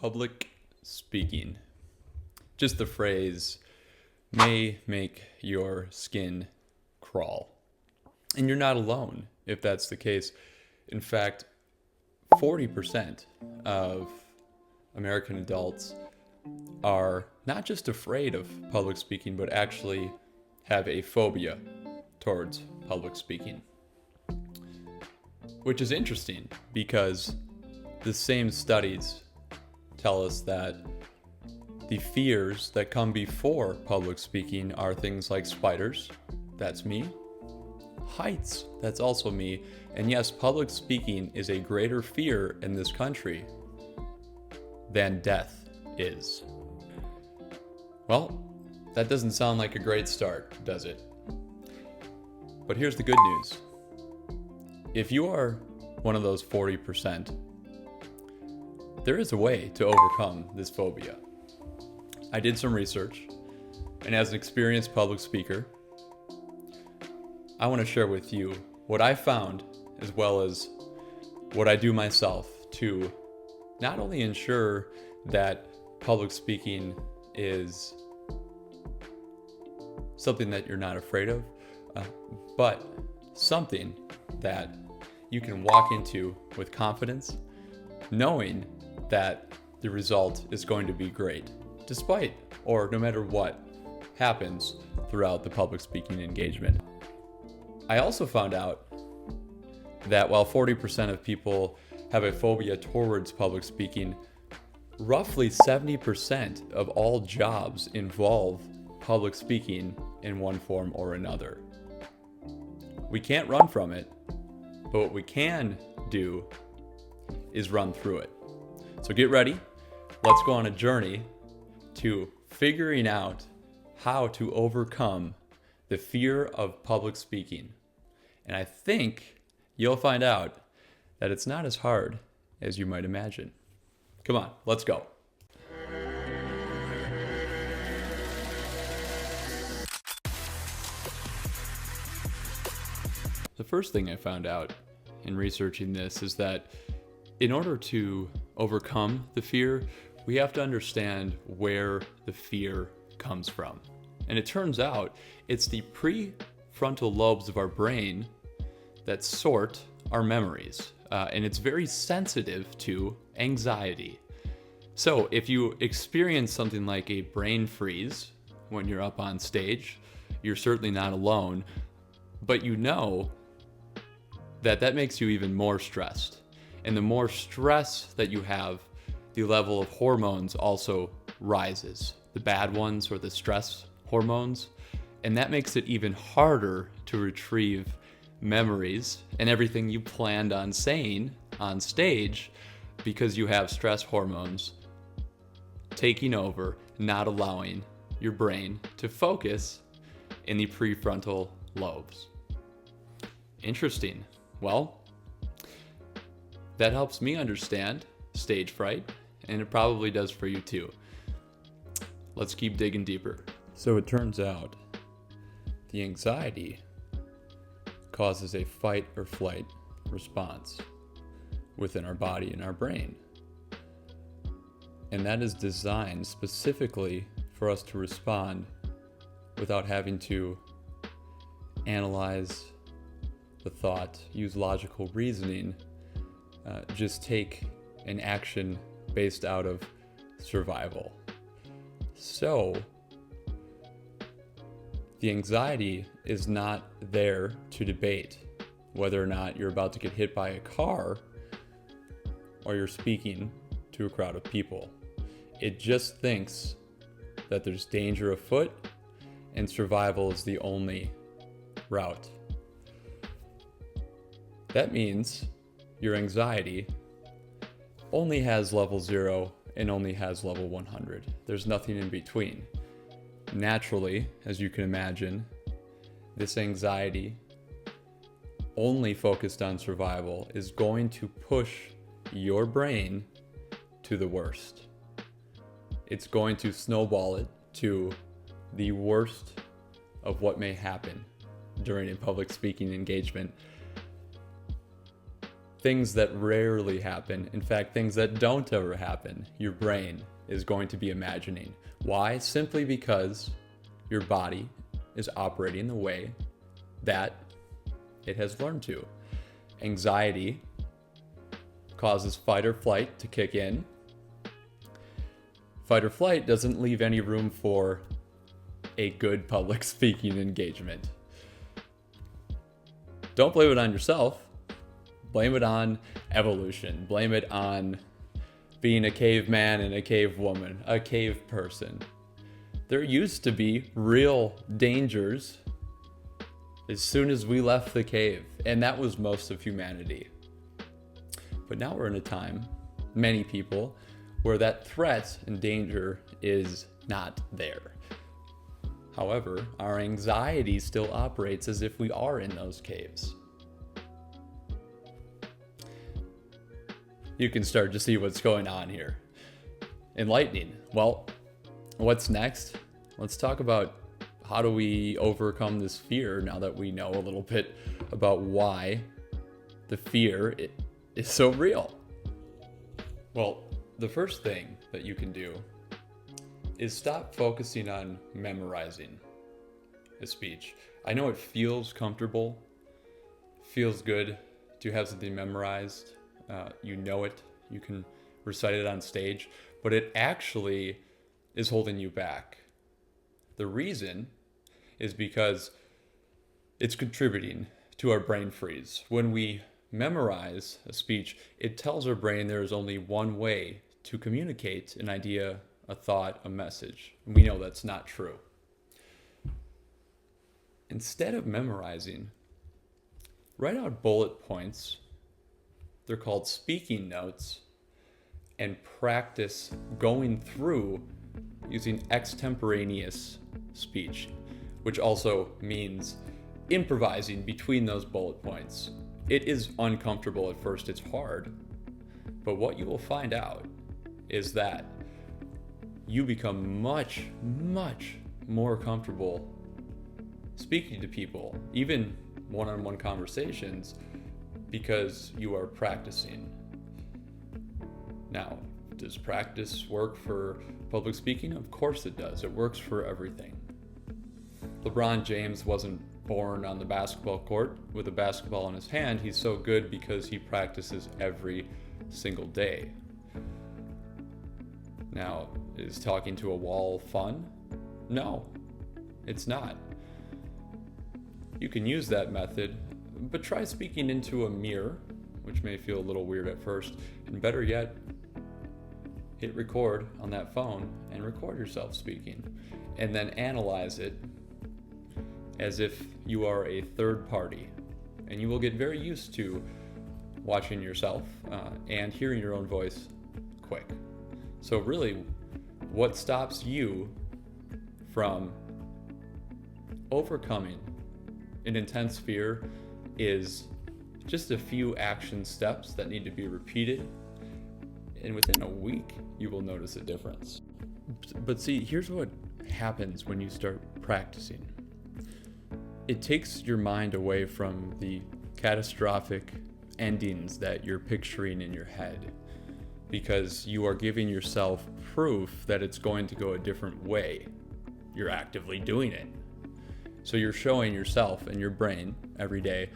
Public speaking. Just the phrase may make your skin crawl. And you're not alone if that's the case. In fact, 40% of American adults are not just afraid of public speaking, but actually have a phobia towards public speaking. Which is interesting because the same studies tell us that the fears that come before public speaking are things like spiders, that's me, heights, that's also me, and yes, public speaking is a greater fear in this country than death is. Well, that doesn't sound like a great start, does it? But here's the good news. If you are one of those 40%, there is a way to overcome this phobia. I did some research, and as an experienced public speaker, I want to share with you what I found as well as what I do myself to not only ensure that public speaking is something that you're not afraid of, but something that you can walk into with confidence, knowing that the result is going to be great, despite or no matter what happens throughout the public speaking engagement. I also found out that while 40% of people have a phobia towards public speaking, roughly 70% of all jobs involve public speaking in one form or another. We can't run from it, but what we can do is run through it. So get ready. Let's go on a journey to figuring out how to overcome the fear of public speaking. And I think you'll find out that it's not as hard as you might imagine. Come on, let's go. The first thing I found out in researching this is that in order to overcome the fear, we have to understand where the fear comes from. And it turns out it's the prefrontal lobes of our brain that sort our memories. And it's very sensitive to anxiety. So if you experience something like a brain freeze when you're up on stage, you're certainly not alone, but you know that makes you even more stressed. And the more stress that you have, the level of hormones also rises, the bad ones or the stress hormones, and that makes it even harder to retrieve memories and everything you planned on saying on stage because you have stress hormones taking over, not allowing your brain to focus in the prefrontal lobes. Interesting. Well, that helps me understand stage fright, and it probably does for you too. Let's keep digging deeper. So it turns out the anxiety causes a fight or flight response within our body and our brain. And that is designed specifically for us to respond without having to analyze the thought, use logical reasoning, just take an action based out of survival. So, the anxiety is not there to debate whether or not you're about to get hit by a car or you're speaking to a crowd of people. It just thinks that there's danger afoot and survival is the only route. That means your anxiety only has level 0 and only has level 100. There's nothing in between. Naturally, as you can imagine, this anxiety only focused on survival is going to push your brain to the worst. It's going to snowball it to the worst of what may happen during a public speaking engagement. things that rarely happen, in fact, things that don't ever happen, your brain is going to be imagining. Why? Simply because your body is operating the way that it has learned to. Anxiety causes fight or flight to kick in. Fight or flight doesn't leave any room for a good public speaking engagement. Don't blame it on yourself. Blame it on evolution. Blame it on being a caveman and a cave woman, a cave person. There used to be real dangers as soon as we left the cave, and that was most of humanity. But now we're in a time, many people, where that threat and danger is not there. However, our anxiety still operates as if we are in those caves. You can start to see what's going on here. Enlightening. Well, what's next? Let's talk about how do we overcome this fear now that we know a little bit about why the fear is so real. Well, the first thing that you can do is stop focusing on memorizing a speech. I know it feels comfortable, feels good to have something memorized. You know it, you can recite it on stage, but it actually is holding you back. The reason is because it's contributing to our brain freeze. When we memorize a speech, it tells our brain there is only one way to communicate an idea, a thought, a message. We know that's not true. Instead of memorizing, write out bullet points. They're called speaking notes, and practice going through using extemporaneous speech, which also means improvising between those bullet points. It is uncomfortable at first, it's hard, but what you will find out is that you become much, much more comfortable speaking to people, even one-on-one conversations, because you are practicing. Now, does practice work for public speaking? Of course it does. It works for everything. LeBron James wasn't born on the basketball court with a basketball in his hand. He's so good because he practices every single day. Now, is talking to a wall fun? No, it's not. You can use that method, but try speaking into a mirror, which may feel a little weird at first, and better yet, hit record on that phone and record yourself speaking, and then analyze it as if you are a third party, and you will get very used to watching yourself and hearing your own voice quick. So really, what stops you from overcoming an intense fear is just a few action steps that need to be repeated, and within a week you will notice a difference. But see, here's what happens when you start practicing. It takes your mind away from the catastrophic endings that you're picturing in your head, because you are giving yourself proof that it's going to go a different way. You're actively doing it. So you're showing yourself and your brain every day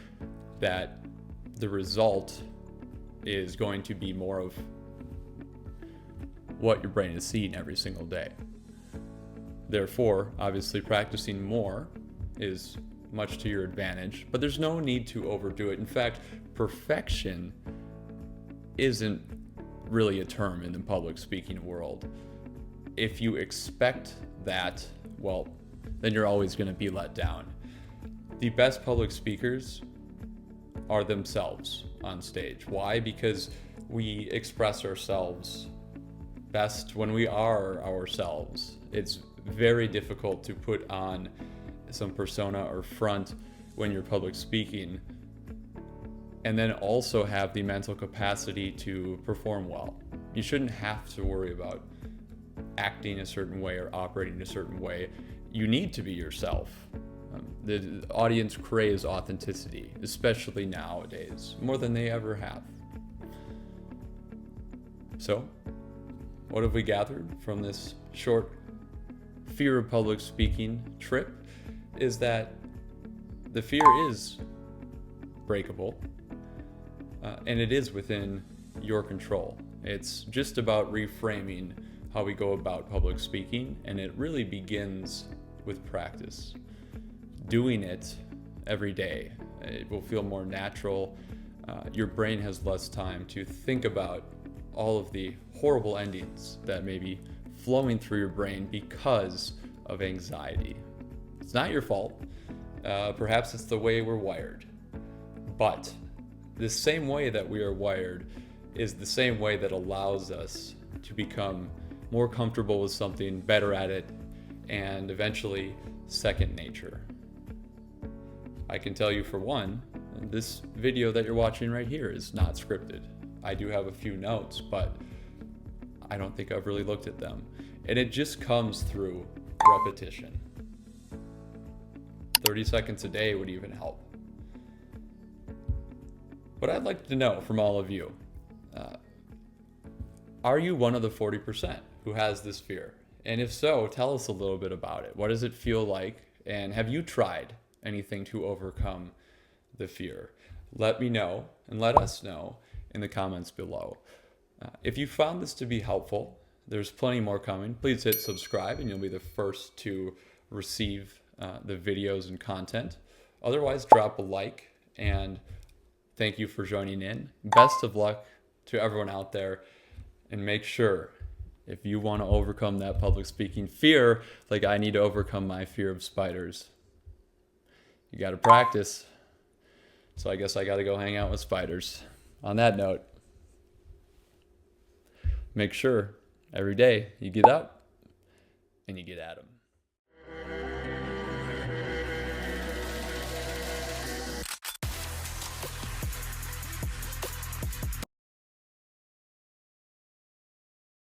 that the result is going to be more of what your brain is seeing every single day. Therefore, obviously practicing more is much to your advantage, but there's no need to overdo it. In fact, perfection isn't really a term in the public speaking world. If you expect that, well, then you're always going to be let down. The best public speakers are themselves on stage. Why? Because we express ourselves best when we are ourselves. It's very difficult to put on some persona or front when you're public speaking, and then also have the mental capacity to perform well. You shouldn't have to worry about acting a certain way or operating a certain way. You need to be yourself. The audience craves authenticity, especially nowadays, more than they ever have. So, what have we gathered from this short fear of public speaking trip is that the fear is breakable, and it is within your control. It's just about reframing how we go about public speaking, and it really begins with practice. Doing it every day, it will feel more natural. Your brain has less time to think about all of the horrible endings that may be flowing through your brain because of anxiety. It's not your fault. Perhaps it's the way we're wired. But the same way that we are wired is the same way that allows us to become more comfortable with something, better at it, and eventually second nature. I can tell you for one, this video that you're watching right here is not scripted. I do have a few notes, but I don't think I've really looked at them. And it just comes through repetition. 30 seconds a day would even help. But I'd like to know from all of you, are you one of the 40% who has this fear? And if so, tell us a little bit about it. What does it feel like? And have you tried anything to overcome the fear? Let me know and let us know in the comments below. If you found this to be helpful, there's plenty more coming. Please hit subscribe and you'll be the first to receive the videos and content. Otherwise, drop a like, and thank you for joining in. Best of luck to everyone out there, and make sure, if you want to overcome that public speaking fear, like I need to overcome my fear of spiders, you got to practice. So I guess I got to go hang out with spiders. On that note, make sure every day you get up and you get at them.